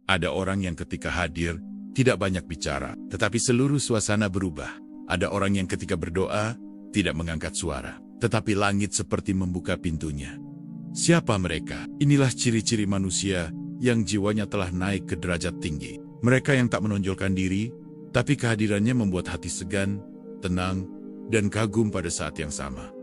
Ada orang yang ketika hadir, tidak banyak bicara, tetapi seluruh suasana berubah. Ada orang yang ketika berdoa, tidak mengangkat suara, tetapi langit seperti membuka pintunya. Siapa mereka? Inilah ciri-ciri manusia yang jiwanya telah naik ke derajat tinggi. Mereka yang tak menonjolkan diri, tapi kehadirannya membuat hati segan, tenang, dan kagum pada saat yang sama.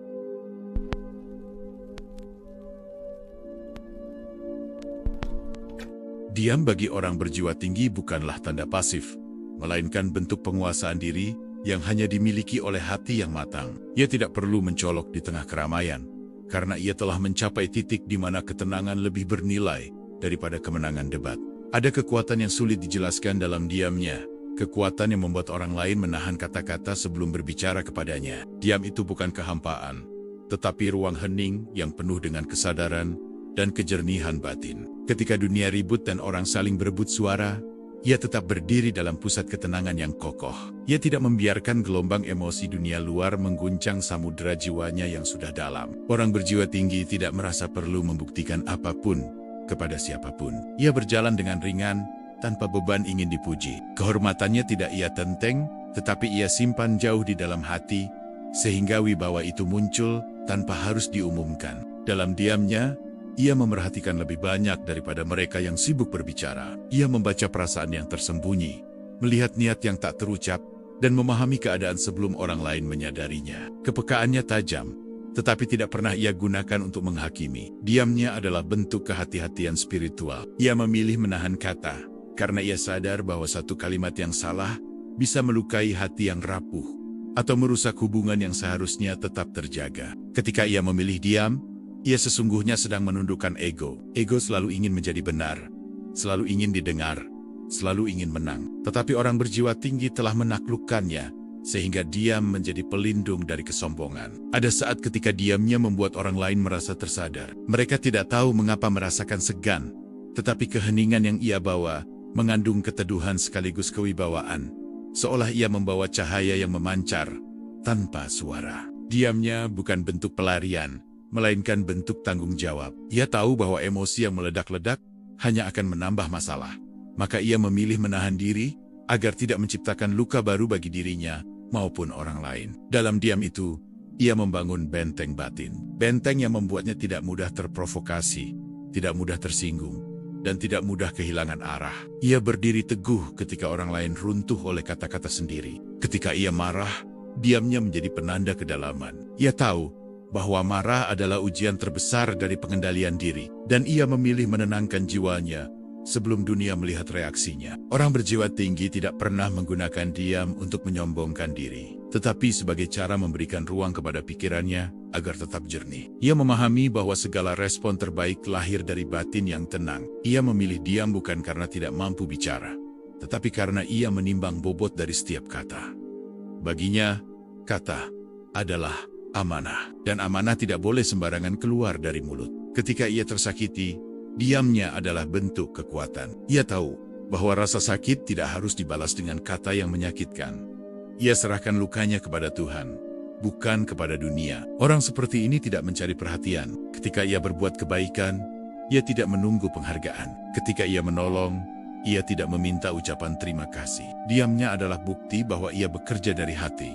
Diam bagi orang berjiwa tinggi bukanlah tanda pasif, melainkan bentuk penguasaan diri yang hanya dimiliki oleh hati yang matang. Ia tidak perlu mencolok di tengah keramaian, karena ia telah mencapai titik di mana ketenangan lebih bernilai daripada kemenangan debat. Ada kekuatan yang sulit dijelaskan dalam diamnya, kekuatan yang membuat orang lain menahan kata-kata sebelum berbicara kepadanya. Diam itu bukan kehampaan, tetapi ruang hening yang penuh dengan kesadaran dan kejernihan batin. Ketika dunia ribut dan orang saling berebut suara, ia tetap berdiri dalam pusat ketenangan yang kokoh. Ia tidak membiarkan gelombang emosi dunia luar mengguncang samudera jiwanya yang sudah dalam. Orang berjiwa tinggi tidak merasa perlu membuktikan apapun kepada siapapun. Ia berjalan dengan ringan, tanpa beban ingin dipuji. Kehormatannya tidak ia tenteng, tetapi ia simpan jauh di dalam hati, sehingga wibawa itu muncul tanpa harus diumumkan. Dalam diamnya, ia memerhatikan lebih banyak daripada mereka yang sibuk berbicara. Ia membaca perasaan yang tersembunyi, melihat niat yang tak terucap, dan memahami keadaan sebelum orang lain menyadarinya. Kepekaannya tajam, tetapi tidak pernah ia gunakan untuk menghakimi. Diamnya adalah bentuk kehati-hatian spiritual. Ia memilih menahan kata, karena ia sadar bahwa satu kalimat yang salah bisa melukai hati yang rapuh, atau merusak hubungan yang seharusnya tetap terjaga. Ketika ia memilih diam, ia sesungguhnya sedang menundukkan ego. Ego selalu ingin menjadi benar, selalu ingin didengar, selalu ingin menang. Tetapi orang berjiwa tinggi telah menaklukkannya, sehingga diam menjadi pelindung dari kesombongan. Ada saat ketika diamnya membuat orang lain merasa tersadar. Mereka tidak tahu mengapa merasakan segan, tetapi keheningan yang ia bawa mengandung keteduhan sekaligus kewibawaan, seolah ia membawa cahaya yang memancar tanpa suara. Diamnya bukan bentuk pelarian, melainkan bentuk tanggung jawab. Ia tahu bahwa emosi yang meledak-ledak hanya akan menambah masalah. Maka ia memilih menahan diri agar tidak menciptakan luka baru bagi dirinya maupun orang lain. Dalam diam itu, ia membangun benteng batin. Benteng yang membuatnya tidak mudah terprovokasi, tidak mudah tersinggung, dan tidak mudah kehilangan arah. Ia berdiri teguh ketika orang lain runtuh oleh kata-kata sendiri. Ketika ia marah, diamnya menjadi penanda kedalaman. Ia tahu bahwa marah adalah ujian terbesar dari pengendalian diri, dan ia memilih menenangkan jiwanya sebelum dunia melihat reaksinya. Orang berjiwa tinggi tidak pernah menggunakan diam untuk menyombongkan diri, tetapi sebagai cara memberikan ruang kepada pikirannya agar tetap jernih. Ia memahami bahwa segala respon terbaik lahir dari batin yang tenang. Ia memilih diam bukan karena tidak mampu bicara, tetapi karena ia menimbang bobot dari setiap kata. Baginya, kata adalah amanah, dan amanah tidak boleh sembarangan keluar dari mulut. Ketika ia tersakiti, diamnya adalah bentuk kekuatan. Ia tahu bahwa rasa sakit tidak harus dibalas dengan kata yang menyakitkan. Ia serahkan lukanya kepada Tuhan, bukan kepada dunia. Orang seperti ini tidak mencari perhatian. Ketika ia berbuat kebaikan, ia tidak menunggu penghargaan. Ketika ia menolong, ia tidak meminta ucapan terima kasih. Diamnya adalah bukti bahwa ia bekerja dari hati,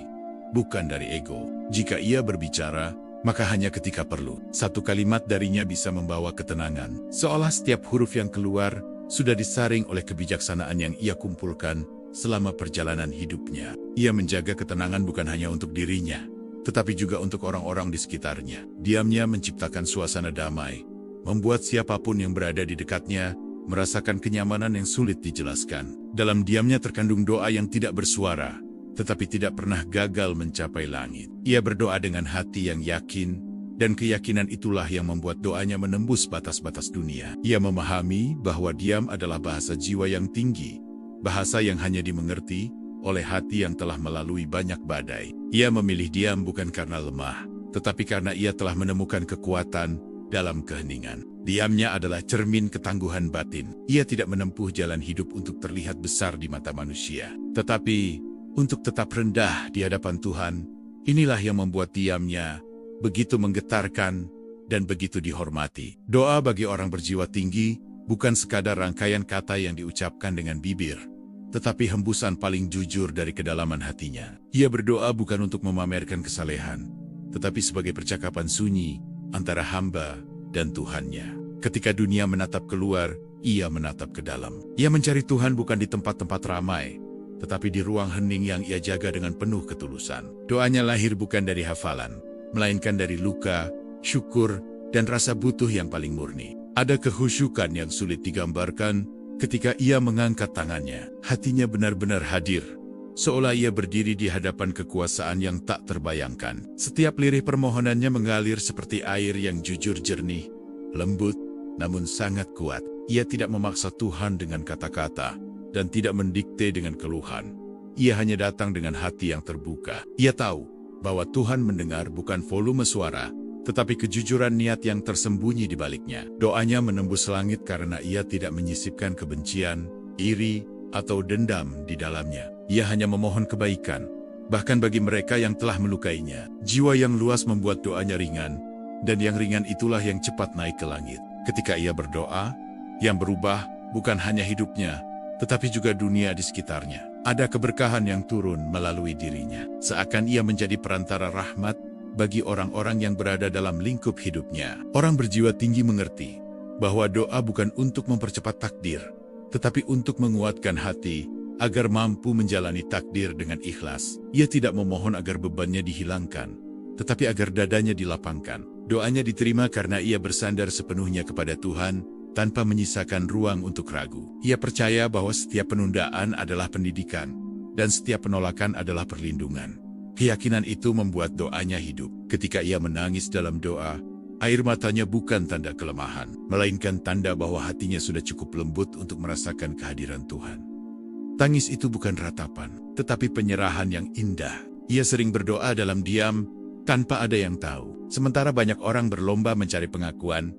bukan dari ego. Jika ia berbicara, maka hanya ketika perlu. Satu kalimat darinya bisa membawa ketenangan, seolah setiap huruf yang keluar sudah disaring oleh kebijaksanaan yang ia kumpulkan selama perjalanan hidupnya. Ia menjaga ketenangan bukan hanya untuk dirinya, tetapi juga untuk orang-orang di sekitarnya. Diamnya menciptakan suasana damai, membuat siapapun yang berada di dekatnya merasakan kenyamanan yang sulit dijelaskan. Dalam diamnya terkandung doa yang tidak bersuara, tetapi tidak pernah gagal mencapai langit. Ia berdoa dengan hati yang yakin, dan keyakinan itulah yang membuat doanya menembus batas-batas dunia. Ia memahami bahwa diam adalah bahasa jiwa yang tinggi, bahasa yang hanya dimengerti oleh hati yang telah melalui banyak badai. Ia memilih diam bukan karena lemah, tetapi karena ia telah menemukan kekuatan dalam keheningan. Diamnya adalah cermin ketangguhan batin. Ia tidak menempuh jalan hidup untuk terlihat besar di mata manusia, tetapi untuk tetap rendah di hadapan Tuhan. Inilah yang membuat diamnya begitu menggetarkan dan begitu dihormati. Doa bagi orang berjiwa tinggi bukan sekadar rangkaian kata yang diucapkan dengan bibir, tetapi hembusan paling jujur dari kedalaman hatinya. Ia berdoa bukan untuk memamerkan kesalehan, tetapi sebagai percakapan sunyi antara hamba dan Tuhannya. Ketika dunia menatap keluar, ia menatap ke dalam. Ia mencari Tuhan bukan di tempat-tempat ramai, tetapi di ruang hening yang ia jaga dengan penuh ketulusan. Doanya lahir bukan dari hafalan, melainkan dari luka, syukur, dan rasa butuh yang paling murni. Ada kehusyukan yang sulit digambarkan ketika ia mengangkat tangannya. Hatinya benar-benar hadir, seolah ia berdiri di hadapan kekuasaan yang tak terbayangkan. Setiap lirih permohonannya mengalir seperti air yang jujur jernih, lembut, namun sangat kuat. Ia tidak memaksa Tuhan dengan kata-kata dan tidak mendikte dengan keluhan. Ia hanya datang dengan hati yang terbuka. Ia tahu bahwa Tuhan mendengar bukan volume suara, tetapi kejujuran niat yang tersembunyi di baliknya. Doanya menembus langit karena ia tidak menyisipkan kebencian, iri, atau dendam di dalamnya. Ia hanya memohon kebaikan, bahkan bagi mereka yang telah melukainya. Jiwa yang luas membuat doanya ringan, dan yang ringan itulah yang cepat naik ke langit. Ketika ia berdoa, yang berubah bukan hanya hidupnya, tetapi juga dunia di sekitarnya. Ada keberkahan yang turun melalui dirinya, seakan ia menjadi perantara rahmat bagi orang-orang yang berada dalam lingkup hidupnya. Orang berjiwa tinggi mengerti bahwa doa bukan untuk mempercepat takdir, tetapi untuk menguatkan hati agar mampu menjalani takdir dengan ikhlas. Ia tidak memohon agar bebannya dihilangkan, tetapi agar dadanya dilapangkan. Doanya diterima karena ia bersandar sepenuhnya kepada Tuhan, tanpa menyisakan ruang untuk ragu. Ia percaya bahwa setiap penundaan adalah pendidikan, dan setiap penolakan adalah perlindungan. Keyakinan itu membuat doanya hidup. Ketika ia menangis dalam doa, air matanya bukan tanda kelemahan, melainkan tanda bahwa hatinya sudah cukup lembut untuk merasakan kehadiran Tuhan. Tangis itu bukan ratapan, tetapi penyerahan yang indah. Ia sering berdoa dalam diam, tanpa ada yang tahu. Sementara banyak orang berlomba mencari pengakuan,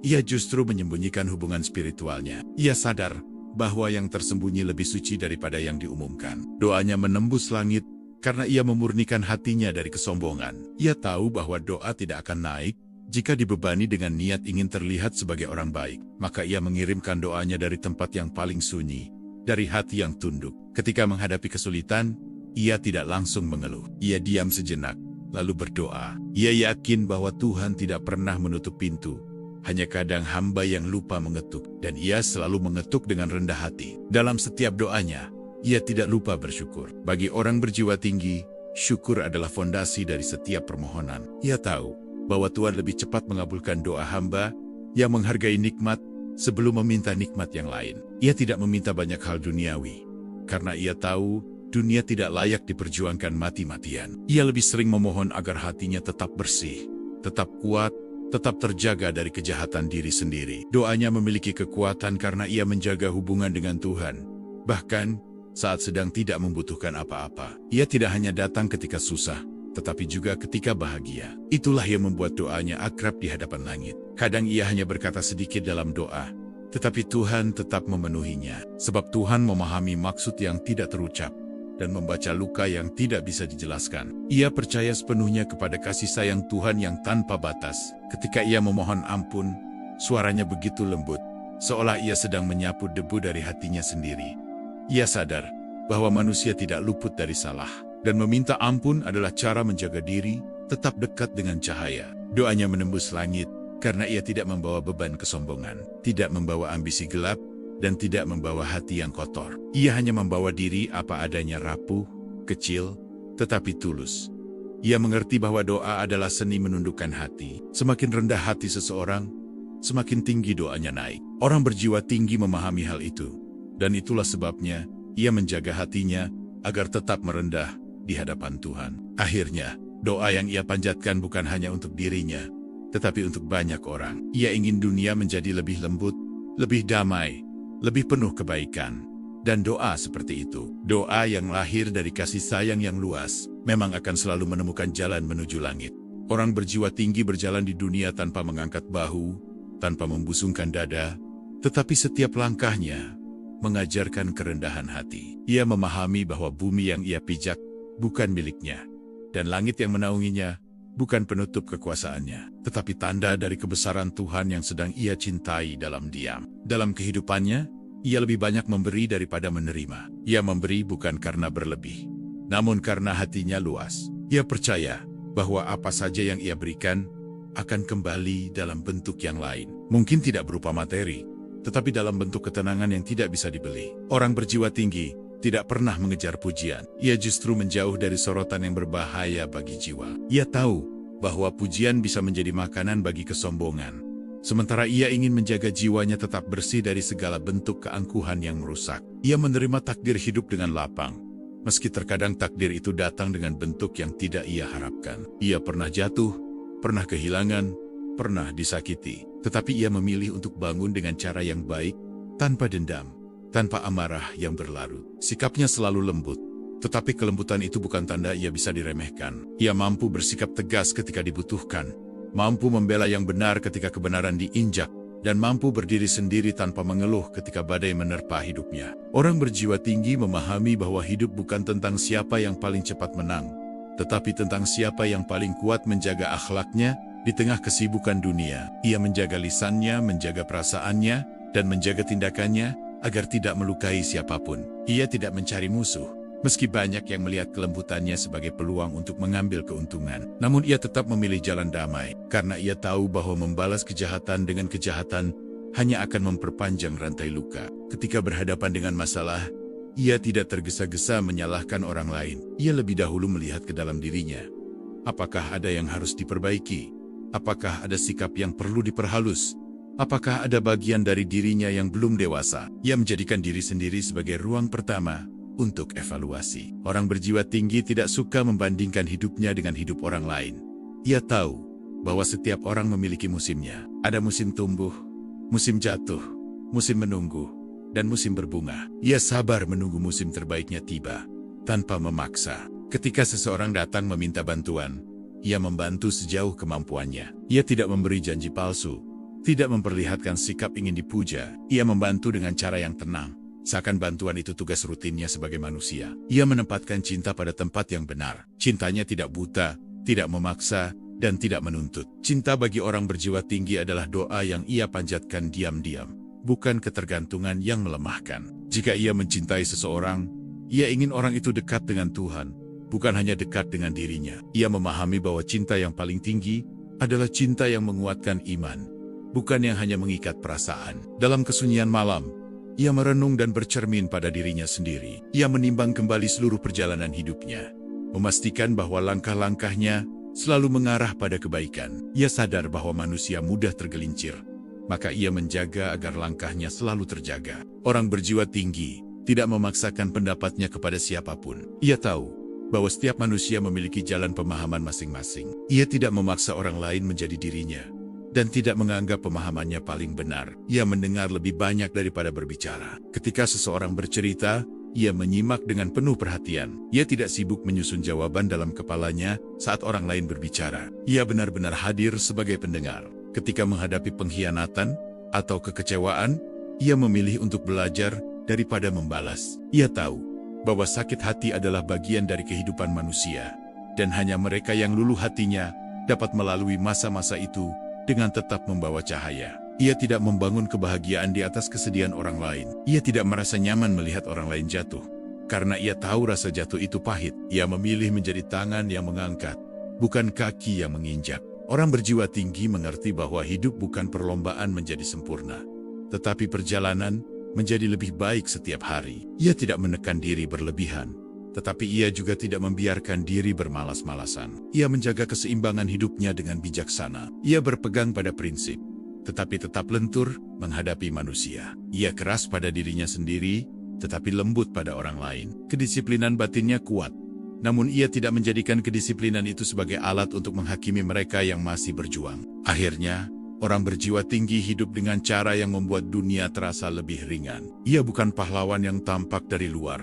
ia justru menyembunyikan hubungan spiritualnya. Ia sadar bahwa yang tersembunyi lebih suci daripada yang diumumkan. Doanya menembus langit karena ia memurnikan hatinya dari kesombongan. Ia tahu bahwa doa tidak akan naik jika dibebani dengan niat ingin terlihat sebagai orang baik. Maka ia mengirimkan doanya dari tempat yang paling sunyi, dari hati yang tunduk. Ketika menghadapi kesulitan, ia tidak langsung mengeluh. Ia diam sejenak, lalu berdoa. Ia yakin bahwa Tuhan tidak pernah menutup pintu, hanya kadang hamba yang lupa mengetuk, dan ia selalu mengetuk dengan rendah hati. Dalam setiap doanya, ia tidak lupa bersyukur. Bagi orang berjiwa tinggi, syukur adalah fondasi dari setiap permohonan. Ia tahu bahwa Tuhan lebih cepat mengabulkan doa hamba yang menghargai nikmat sebelum meminta nikmat yang lain. Ia tidak meminta banyak hal duniawi, karena ia tahu dunia tidak layak diperjuangkan mati-matian. Ia lebih sering memohon agar hatinya tetap bersih, tetap kuat, tetap terjaga dari kejahatan diri sendiri. Doanya memiliki kekuatan karena ia menjaga hubungan dengan Tuhan. Bahkan saat sedang tidak membutuhkan apa-apa. Ia tidak hanya datang ketika susah, tetapi juga ketika bahagia. Itulah yang membuat doanya akrab di hadapan langit. Kadang ia hanya berkata sedikit dalam doa, tetapi Tuhan tetap memenuhinya. Sebab Tuhan memahami maksud yang tidak terucap dan membaca luka yang tidak bisa dijelaskan. Ia percaya sepenuhnya kepada kasih sayang Tuhan yang tanpa batas. Ketika ia memohon ampun, suaranya begitu lembut, seolah ia sedang menyapu debu dari hatinya sendiri. Ia sadar bahwa manusia tidak luput dari salah, dan meminta ampun adalah cara menjaga diri tetap dekat dengan cahaya. Doanya menembus langit karena ia tidak membawa beban kesombongan, tidak membawa ambisi gelap, dan tidak membawa hati yang kotor. Ia hanya membawa diri apa adanya, rapuh, kecil, tetapi tulus. Ia mengerti bahwa doa adalah seni menundukkan hati. Semakin rendah hati seseorang, semakin tinggi doanya naik. Orang berjiwa tinggi memahami hal itu. Dan itulah sebabnya ia menjaga hatinya agar tetap merendah di hadapan Tuhan. Akhirnya, doa yang ia panjatkan bukan hanya untuk dirinya, tetapi untuk banyak orang. Ia ingin dunia menjadi lebih lembut, lebih damai, lebih penuh kebaikan. Dan doa seperti itu, doa yang lahir dari kasih sayang yang luas, memang akan selalu menemukan jalan menuju langit. Orang berjiwa tinggi berjalan di dunia tanpa mengangkat bahu, tanpa membusungkan dada, tetapi setiap langkahnya mengajarkan kerendahan hati. Ia memahami bahwa bumi yang ia pijak bukan miliknya, dan langit yang menaunginya bukan penutup kekuasaannya, tetapi tanda dari kebesaran Tuhan yang sedang ia cintai dalam diam. Dalam kehidupannya, ia lebih banyak memberi daripada menerima. Ia memberi bukan karena berlebih, namun karena hatinya luas. Ia percaya bahwa apa saja yang ia berikan akan kembali dalam bentuk yang lain. Mungkin tidak berupa materi, tetapi dalam bentuk ketenangan yang tidak bisa dibeli. Orang berjiwa tinggi tidak pernah mengejar pujian. Ia justru menjauh dari sorotan yang berbahaya bagi jiwa. Ia tahu bahwa pujian bisa menjadi makanan bagi kesombongan. Sementara ia ingin menjaga jiwanya tetap bersih dari segala bentuk keangkuhan yang merusak. Ia menerima takdir hidup dengan lapang, meski terkadang takdir itu datang dengan bentuk yang tidak ia harapkan. Ia pernah jatuh, pernah kehilangan, pernah disakiti. Tetapi ia memilih untuk bangun dengan cara yang baik, tanpa dendam, tanpa amarah yang berlarut. Sikapnya selalu lembut, tetapi kelembutan itu bukan tanda ia bisa diremehkan. Ia mampu bersikap tegas ketika dibutuhkan, mampu membela yang benar ketika kebenaran diinjak, dan mampu berdiri sendiri tanpa mengeluh ketika badai menerpa hidupnya. Orang berjiwa tinggi memahami bahwa hidup bukan tentang siapa yang paling cepat menang, tetapi tentang siapa yang paling kuat menjaga akhlaknya di tengah kesibukan dunia. Ia menjaga lisannya, menjaga perasaannya, dan menjaga tindakannya agar tidak melukai siapapun. Ia tidak mencari musuh, meski banyak yang melihat kelembutannya sebagai peluang untuk mengambil keuntungan. Namun ia tetap memilih jalan damai, karena ia tahu bahwa membalas kejahatan dengan kejahatan hanya akan memperpanjang rantai luka. Ketika berhadapan dengan masalah, ia tidak tergesa-gesa menyalahkan orang lain. Ia lebih dahulu melihat ke dalam dirinya. Apakah ada yang harus diperbaiki? Apakah ada sikap yang perlu diperhalus? Apakah ada bagian dari dirinya yang belum dewasa? Ia menjadikan diri sendiri sebagai ruang pertama untuk evaluasi. Orang berjiwa tinggi tidak suka membandingkan hidupnya dengan hidup orang lain. Ia tahu bahwa setiap orang memiliki musimnya. Ada musim tumbuh, musim jatuh, musim menunggu, dan musim berbunga. Ia sabar menunggu musim terbaiknya tiba, tanpa memaksa. Ketika seseorang datang meminta bantuan, ia membantu sejauh kemampuannya. Ia tidak memberi janji palsu, tidak memperlihatkan sikap ingin dipuja. Ia membantu dengan cara yang tenang, seakan bantuan itu tugas rutinnya sebagai manusia. Ia menempatkan cinta pada tempat yang benar. Cintanya tidak buta, tidak memaksa, dan tidak menuntut. Cinta bagi orang berjiwa tinggi adalah doa yang ia panjatkan diam-diam, bukan ketergantungan yang melemahkan. Jika ia mencintai seseorang, ia ingin orang itu dekat dengan Tuhan, bukan hanya dekat dengan dirinya. Ia memahami bahwa cinta yang paling tinggi adalah cinta yang menguatkan iman, bukan yang hanya mengikat perasaan. Dalam kesunyian malam, ia merenung dan bercermin pada dirinya sendiri. Ia menimbang kembali seluruh perjalanan hidupnya, memastikan bahwa langkah-langkahnya selalu mengarah pada kebaikan. Ia sadar bahwa manusia mudah tergelincir, maka ia menjaga agar langkahnya selalu terjaga. Orang berjiwa tinggi tidak memaksakan pendapatnya kepada siapapun. Ia tahu bahwa setiap manusia memiliki jalan pemahaman masing-masing. Ia tidak memaksa orang lain menjadi dirinya, dan tidak menganggap pemahamannya paling benar. Ia mendengar lebih banyak daripada berbicara. Ketika seseorang bercerita, ia menyimak dengan penuh perhatian. Ia tidak sibuk menyusun jawaban dalam kepalanya saat orang lain berbicara. Ia benar-benar hadir sebagai pendengar. Ketika menghadapi pengkhianatan atau kekecewaan, ia memilih untuk belajar daripada membalas. Ia tahu bahwa sakit hati adalah bagian dari kehidupan manusia, dan hanya mereka yang luluh hatinya dapat melalui masa-masa itu dengan tetap membawa cahaya. Ia tidak membangun kebahagiaan di atas kesedihan orang lain. Ia tidak merasa nyaman melihat orang lain jatuh, karena ia tahu rasa jatuh itu pahit. Ia memilih menjadi tangan yang mengangkat, bukan kaki yang menginjak. Orang berjiwa tinggi mengerti bahwa hidup bukan perlombaan menjadi sempurna, tetapi perjalanan menjadi lebih baik setiap hari. Ia tidak menekan diri berlebihan, tetapi ia juga tidak membiarkan diri bermalas-malasan. Ia menjaga keseimbangan hidupnya dengan bijaksana. Ia berpegang pada prinsip, tetapi tetap lentur menghadapi manusia. Ia keras pada dirinya sendiri, tetapi lembut pada orang lain. Kedisiplinan batinnya kuat, namun ia tidak menjadikan kedisiplinan itu sebagai alat untuk menghakimi mereka yang masih berjuang. Akhirnya, orang berjiwa tinggi hidup dengan cara yang membuat dunia terasa lebih ringan. Ia bukan pahlawan yang tampak dari luar,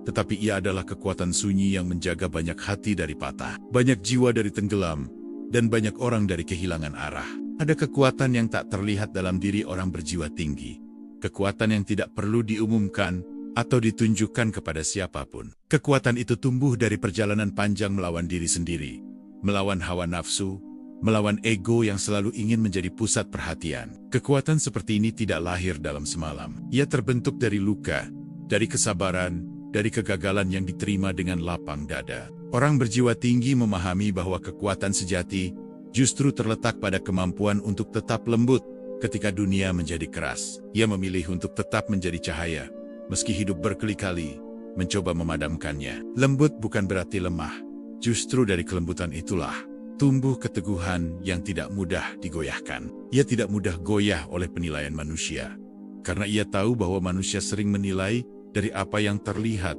tetapi ia adalah kekuatan sunyi yang menjaga banyak hati dari patah, banyak jiwa dari tenggelam, dan banyak orang dari kehilangan arah. Ada kekuatan yang tak terlihat dalam diri orang berjiwa tinggi, kekuatan yang tidak perlu diumumkan atau ditunjukkan kepada siapapun. Kekuatan itu tumbuh dari perjalanan panjang melawan diri sendiri, melawan hawa nafsu, melawan ego yang selalu ingin menjadi pusat perhatian. Kekuatan seperti ini tidak lahir dalam semalam. Ia terbentuk dari luka, dari kesabaran, dari kegagalan yang diterima dengan lapang dada. Orang berjiwa tinggi memahami bahwa kekuatan sejati justru terletak pada kemampuan untuk tetap lembut ketika dunia menjadi keras. Ia memilih untuk tetap menjadi cahaya, meski hidup berkali-kali mencoba memadamkannya. Lembut bukan berarti lemah. Justru dari kelembutan itulah tumbuh keteguhan yang tidak mudah digoyahkan. Ia tidak mudah goyah oleh penilaian manusia, karena ia tahu bahwa manusia sering menilai dari apa yang terlihat,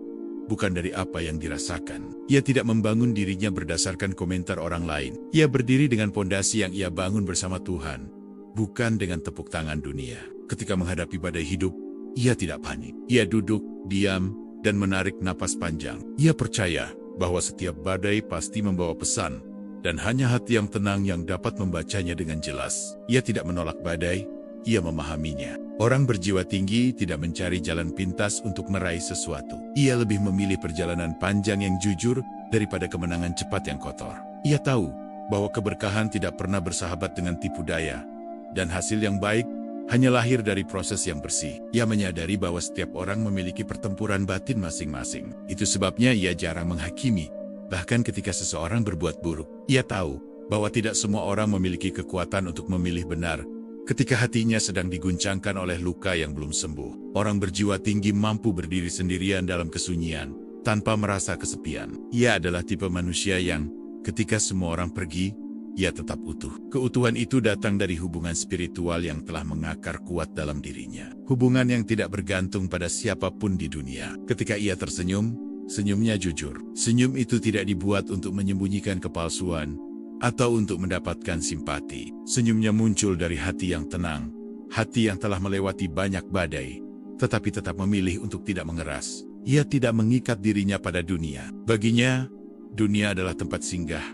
bukan dari apa yang dirasakan. Ia tidak membangun dirinya berdasarkan komentar orang lain. Ia berdiri dengan pondasi yang ia bangun bersama Tuhan, bukan dengan tepuk tangan dunia. Ketika menghadapi badai hidup, ia tidak panik. Ia duduk, diam, dan menarik napas panjang. Ia percaya bahwa setiap badai pasti membawa pesan, dan hanya hati yang tenang yang dapat membacanya dengan jelas. Ia tidak menolak badai, ia memahaminya. Orang berjiwa tinggi tidak mencari jalan pintas untuk meraih sesuatu. Ia lebih memilih perjalanan panjang yang jujur daripada kemenangan cepat yang kotor. Ia tahu bahwa keberkahan tidak pernah bersahabat dengan tipu daya, dan hasil yang baik hanya lahir dari proses yang bersih. Ia menyadari bahwa setiap orang memiliki pertempuran batin masing-masing. Itu sebabnya ia jarang menghakimi, bahkan ketika seseorang berbuat buruk. Ia tahu bahwa tidak semua orang memiliki kekuatan untuk memilih benar ketika hatinya sedang diguncangkan oleh luka yang belum sembuh. Orang berjiwa tinggi mampu berdiri sendirian dalam kesunyian, tanpa merasa kesepian. Ia adalah tipe manusia yang, ketika semua orang pergi, ia tetap utuh. Keutuhan itu datang dari hubungan spiritual yang telah mengakar kuat dalam dirinya. Hubungan yang tidak bergantung pada siapapun di dunia. Ketika ia tersenyum, senyumnya jujur. Senyum itu tidak dibuat untuk menyembunyikan kepalsuan atau untuk mendapatkan simpati. Senyumnya muncul dari hati yang tenang, hati yang telah melewati banyak badai, tetapi tetap memilih untuk tidak mengeras. Ia tidak mengikat dirinya pada dunia. Baginya, dunia adalah tempat singgah,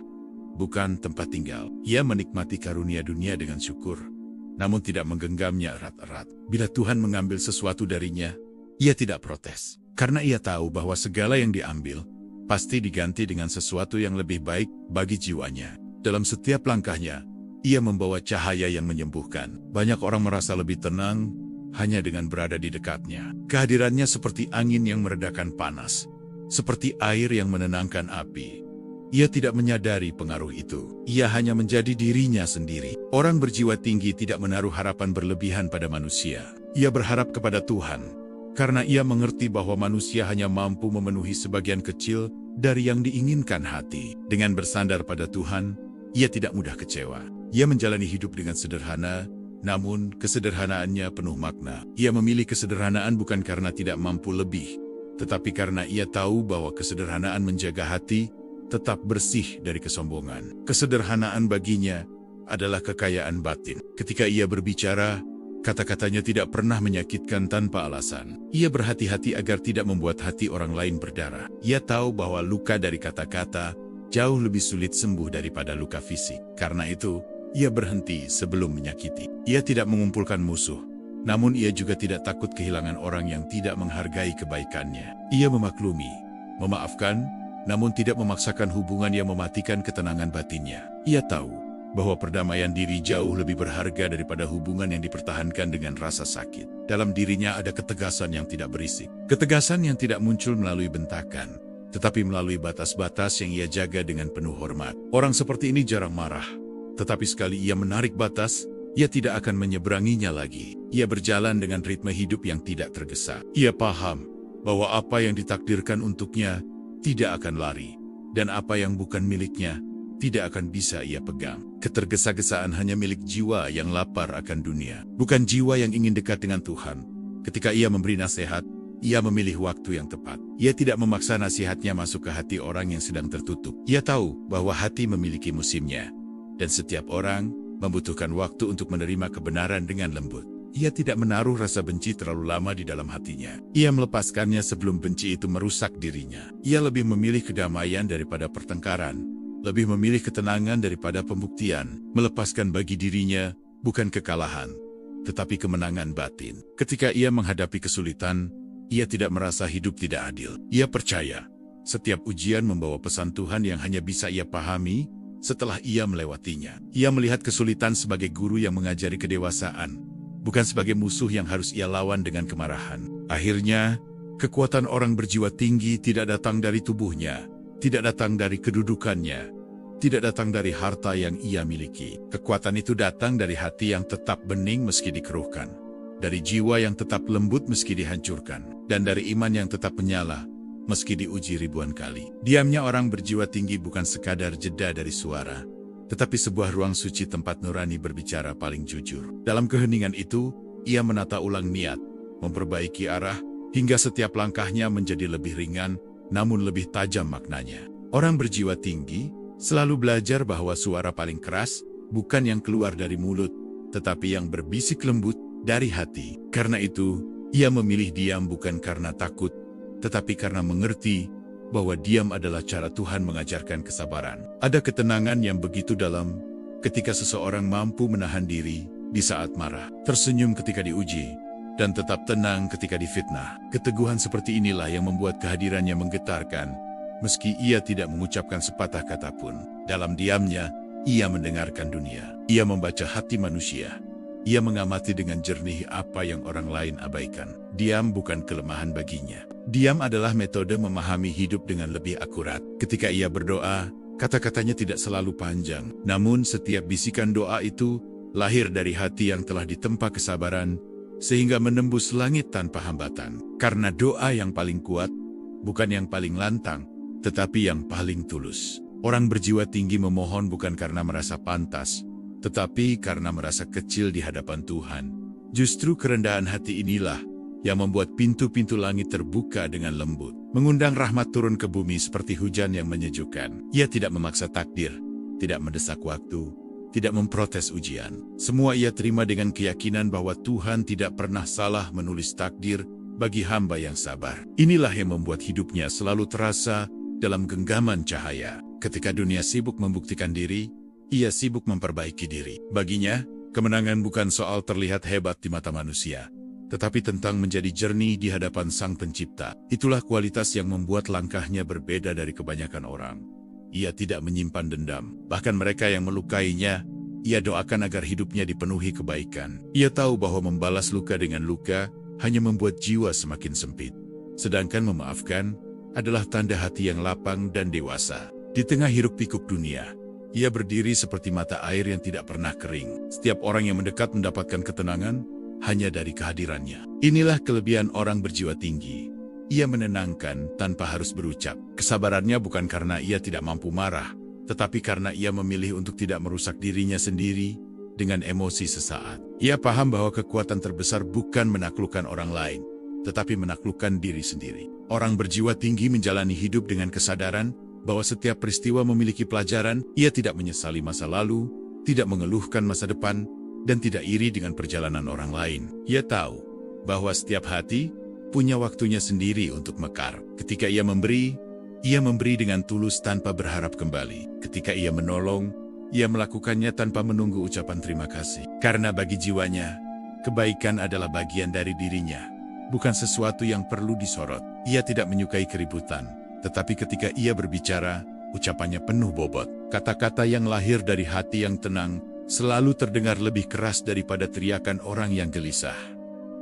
bukan tempat tinggal. Ia menikmati karunia dunia dengan syukur, namun tidak menggenggamnya erat-erat. Bila Tuhan mengambil sesuatu darinya, ia tidak protes, karena ia tahu bahwa segala yang diambil pasti diganti dengan sesuatu yang lebih baik bagi jiwanya. Dalam setiap langkahnya, ia membawa cahaya yang menyembuhkan. Banyak orang merasa lebih tenang hanya dengan berada di dekatnya. Kehadirannya seperti angin yang meredakan panas, seperti air yang menenangkan api. Ia tidak menyadari pengaruh itu. Ia hanya menjadi dirinya sendiri. Orang berjiwa tinggi tidak menaruh harapan berlebihan pada manusia. Ia berharap kepada Tuhan, karena ia mengerti bahwa manusia hanya mampu memenuhi sebagian kecil dari yang diinginkan hati. Dengan bersandar pada Tuhan, ia tidak mudah kecewa. Ia menjalani hidup dengan sederhana, namun kesederhanaannya penuh makna. Ia memilih kesederhanaan bukan karena tidak mampu lebih, tetapi karena ia tahu bahwa kesederhanaan menjaga hati tetap bersih dari kesombongan. Kesederhanaan baginya adalah kekayaan batin. Ketika ia berbicara, kata-katanya tidak pernah menyakitkan tanpa alasan. Ia berhati-hati agar tidak membuat hati orang lain berdarah. Ia tahu bahwa luka dari kata-kata jauh lebih sulit sembuh daripada luka fisik. Karena itu, ia berhenti sebelum menyakiti. Ia tidak mengumpulkan musuh, namun ia juga tidak takut kehilangan orang yang tidak menghargai kebaikannya. Ia memaklumi, memaafkan, namun tidak memaksakan hubungan yang mematikan ketenangan batinnya. Ia tahu bahwa perdamaian diri jauh lebih berharga daripada hubungan yang dipertahankan dengan rasa sakit. Dalam dirinya ada ketegasan yang tidak berisik. Ketegasan yang tidak muncul melalui bentakan, tetapi melalui batas-batas yang ia jaga dengan penuh hormat. Orang seperti ini jarang marah, tetapi sekali ia menarik batas, ia tidak akan menyeberanginya lagi. Ia berjalan dengan ritme hidup yang tidak tergesa. Ia paham bahwa apa yang ditakdirkan untuknya tidak akan lari, dan apa yang bukan miliknya tidak akan bisa ia pegang. Ketergesa-gesaan hanya milik jiwa yang lapar akan dunia, bukan jiwa yang ingin dekat dengan Tuhan. Ketika ia memberi nasihat, ia memilih waktu yang tepat. Ia tidak memaksa nasihatnya masuk ke hati orang yang sedang tertutup. Ia tahu bahwa hati memiliki musimnya, dan setiap orang membutuhkan waktu untuk menerima kebenaran dengan lembut. Ia tidak menaruh rasa benci terlalu lama di dalam hatinya. Ia melepaskannya sebelum benci itu merusak dirinya. Ia lebih memilih kedamaian daripada pertengkaran, lebih memilih ketenangan daripada pembuktian, melepaskan bagi dirinya bukan kekalahan, tetapi kemenangan batin. Ketika ia menghadapi kesulitan, ia tidak merasa hidup tidak adil. Ia percaya setiap ujian membawa pesan Tuhan yang hanya bisa ia pahami setelah ia melewatinya. Ia melihat kesulitan sebagai guru yang mengajari kedewasaan, bukan sebagai musuh yang harus ia lawan dengan kemarahan. Akhirnya, kekuatan orang berjiwa tinggi tidak datang dari tubuhnya, tidak datang dari kedudukannya, tidak datang dari harta yang ia miliki. Kekuatan itu datang dari hati yang tetap bening meski dikeruhkan, dari jiwa yang tetap lembut meski dihancurkan, dan dari iman yang tetap menyala meski diuji ribuan kali. Diamnya orang berjiwa tinggi bukan sekadar jeda dari suara, tetapi sebuah ruang suci tempat nurani berbicara paling jujur. Dalam keheningan itu, ia menata ulang niat, memperbaiki arah, hingga setiap langkahnya menjadi lebih ringan, namun lebih tajam maknanya. Orang berjiwa tinggi selalu belajar bahwa suara paling keras bukan yang keluar dari mulut, tetapi yang berbisik lembut dari hati. Karena itu, ia memilih diam bukan karena takut, tetapi karena mengerti bahwa diam adalah cara Tuhan mengajarkan kesabaran. Ada ketenangan yang begitu dalam ketika seseorang mampu menahan diri di saat marah, tersenyum ketika diuji, dan tetap tenang ketika difitnah. Keteguhan seperti inilah yang membuat kehadirannya menggetarkan, meski ia tidak mengucapkan sepatah kata pun. Dalam diamnya, ia mendengarkan dunia. Ia membaca hati manusia. Ia mengamati dengan jernih apa yang orang lain abaikan. Diam bukan kelemahan baginya. Diam adalah metode memahami hidup dengan lebih akurat. Ketika ia berdoa, kata-katanya tidak selalu panjang. Namun setiap bisikan doa itu lahir dari hati yang telah ditempa kesabaran, sehingga menembus langit tanpa hambatan. Karena doa yang paling kuat, bukan yang paling lantang, tetapi yang paling tulus. Orang berjiwa tinggi memohon bukan karena merasa pantas, tetapi karena merasa kecil di hadapan Tuhan. Justru kerendahan hati inilah yang membuat pintu-pintu langit terbuka dengan lembut, mengundang rahmat turun ke bumi seperti hujan yang menyejukkan. Ia tidak memaksa takdir, tidak mendesak waktu, tidak memprotes ujian. Semua ia terima dengan keyakinan bahwa Tuhan tidak pernah salah menulis takdir bagi hamba yang sabar. Inilah yang membuat hidupnya selalu terasa dalam genggaman cahaya. Ketika dunia sibuk membuktikan diri, ia sibuk memperbaiki diri. Baginya, kemenangan bukan soal terlihat hebat di mata manusia, tetapi tentang menjadi jernih di hadapan Sang Pencipta. Itulah kualitas yang membuat langkahnya berbeda dari kebanyakan orang. Ia tidak menyimpan dendam. Bahkan mereka yang melukainya, ia doakan agar hidupnya dipenuhi kebaikan. Ia tahu bahwa membalas luka dengan luka hanya membuat jiwa semakin sempit. Sedangkan memaafkan adalah tanda hati yang lapang dan dewasa. Di tengah hiruk-pikuk dunia, ia berdiri seperti mata air yang tidak pernah kering. Setiap orang yang mendekat mendapatkan ketenangan hanya dari kehadirannya. Inilah kelebihan orang berjiwa tinggi. Ia menenangkan tanpa harus berucap. Kesabarannya bukan karena ia tidak mampu marah, tetapi karena ia memilih untuk tidak merusak dirinya sendiri dengan emosi sesaat. Ia paham bahwa kekuatan terbesar bukan menaklukkan orang lain, tetapi menaklukkan diri sendiri. Orang berjiwa tinggi menjalani hidup dengan kesadaran bahwa setiap peristiwa memiliki pelajaran. Ia tidak menyesali masa lalu, tidak mengeluhkan masa depan, dan tidak iri dengan perjalanan orang lain. Ia tahu bahwa setiap hati punya waktunya sendiri untuk mekar. Ketika ia memberi dengan tulus tanpa berharap kembali. Ketika ia menolong, ia melakukannya tanpa menunggu ucapan terima kasih. Karena bagi jiwanya, kebaikan adalah bagian dari dirinya, bukan sesuatu yang perlu disorot. Ia tidak menyukai keributan, tetapi ketika ia berbicara, ucapannya penuh bobot. Kata-kata yang lahir dari hati yang tenang selalu terdengar lebih keras daripada teriakan orang yang gelisah.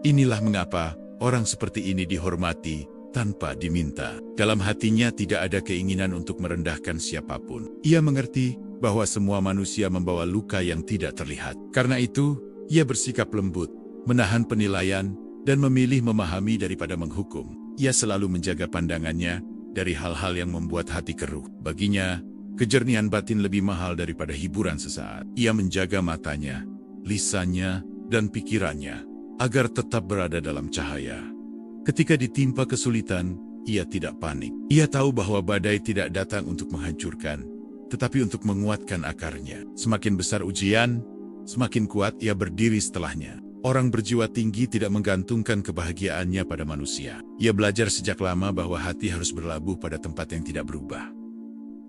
Inilah mengapa orang seperti ini dihormati tanpa diminta. Dalam hatinya tidak ada keinginan untuk merendahkan siapapun. Ia mengerti bahwa semua manusia membawa luka yang tidak terlihat. Karena itu, ia bersikap lembut, menahan penilaian, dan memilih memahami daripada menghukum. Ia selalu menjaga pandangannya dari hal-hal yang membuat hati keruh. Baginya, kejernihan batin lebih mahal daripada hiburan sesaat. Ia menjaga matanya, lisannya, dan pikirannya agar tetap berada dalam cahaya. Ketika ditimpa kesulitan, ia tidak panik. Ia tahu bahwa badai tidak datang untuk menghancurkan, tetapi untuk menguatkan akarnya. Semakin besar ujian, semakin kuat ia berdiri setelahnya. Orang berjiwa tinggi tidak menggantungkan kebahagiaannya pada manusia. Ia belajar sejak lama bahwa hati harus berlabuh pada tempat yang tidak berubah.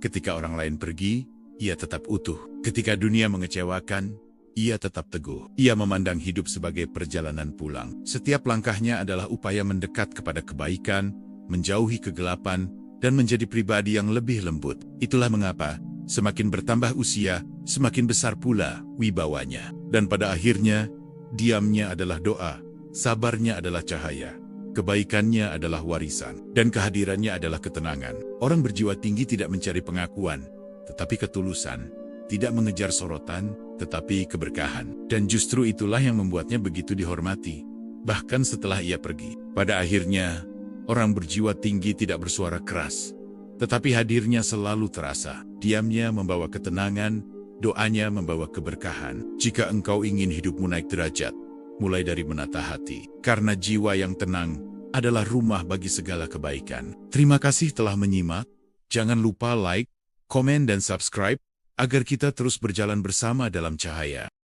Ketika orang lain pergi, ia tetap utuh. Ketika dunia mengecewakan, ia tetap teguh. Ia memandang hidup sebagai perjalanan pulang. Setiap langkahnya adalah upaya mendekat kepada kebaikan, menjauhi kegelapan, dan menjadi pribadi yang lebih lembut. Itulah mengapa Semakin bertambah usia, semakin besar pula wibawanya. Dan pada akhirnya, diamnya adalah doa, sabarnya adalah cahaya, kebaikannya adalah warisan, dan kehadirannya adalah ketenangan. Orang berjiwa tinggi tidak mencari pengakuan, tetapi ketulusan, tidak mengejar sorotan, tetapi keberkahan. Dan justru itulah yang membuatnya begitu dihormati, bahkan setelah ia pergi. Pada akhirnya, orang berjiwa tinggi tidak bersuara keras, tetapi hadirnya selalu terasa. Diamnya membawa ketenangan, doanya membawa keberkahan. Jika engkau ingin hidupmu naik derajat, mulai dari menata hati. Karena jiwa yang tenang adalah rumah bagi segala kebaikan. Terima kasih telah menyimak. Jangan lupa like, komen, dan subscribe, agar kita terus berjalan bersama dalam cahaya.